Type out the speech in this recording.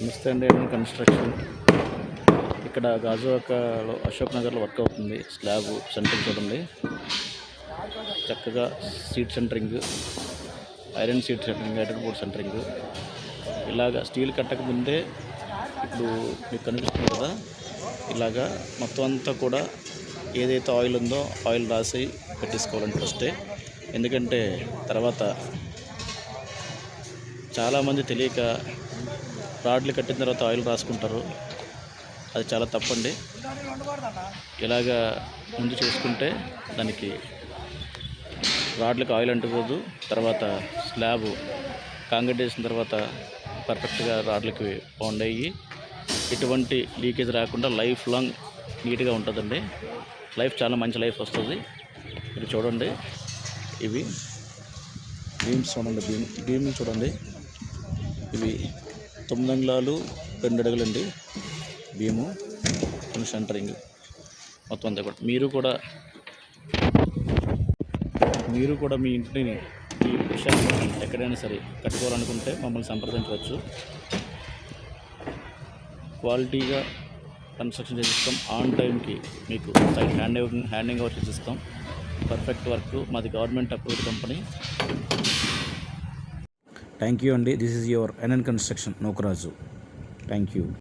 నమస్తే అండి. కన్స్ట్రక్షన్ ఇక్కడ గాజువాకలో అశోక్ నగర్లో వర్క్ అవుతుంది. స్లాబ్ సెంటరింగ్ చూడండి, చక్కగా sheet centering, iron sheet centering, iron board centering. ఇలాగా స్టీల్ కట్టక ముందే ఇప్పుడు మీకు కనిపిస్తుంది కదా, ఇలాగా మొత్తం అంతా కూడా ఏదైతే ఆయిల్ ఉందో ఆయిల్ రాసి పెట్టేసుకోవాలండి ఫస్టే. ఎందుకంటే తర్వాత చాలామంది తెలియక రాడ్లు కట్టిన తర్వాత ఆయిల్ రాసుకుంటారు. అది చాలా తప్పండి. ఇలాగా ముందు చేసుకుంటే దానికి రాడ్లకు ఆయిల్ అంటుకోదు. తర్వాత స్లాబ్ కాంక్రీట్ వేసిన తర్వాత పర్ఫెక్ట్గా రాడ్లకి బౌండ్ అయ్యి ఎటువంటి లీకేజ్ రాకుండా లైఫ్ లాంగ్ నీట్గా ఉంటుందండి. లైఫ్ చాలా మంచి లైఫ్ వస్తుంది. మీరు చూడండి, ఇవి బీమ్స్ చూడండి, బీమ్లు చూడండి. ఇవి 9 అంగుళాలు 2 అడుగులండి బీము, సెంటరింగ్ మొత్తం అంతా కూడా. మీరు కూడా మీ ఇంటిని ఈ విషయాన్ని ఎక్కడైనా సరే కట్టుకోవాలనుకుంటే మమ్మల్ని సంప్రదించవచ్చు. క్వాలిటీగా కన్స్ట్రక్షన్ చేసిస్తాం. ఆన్ టైంకి మీకు సైట్ హ్యాండింగ్ ఓవర్ చేసిస్తాం. Perfect work. మాది government approved company. Thank you అండి. This is your NN construction, Nookaraju. Thank you.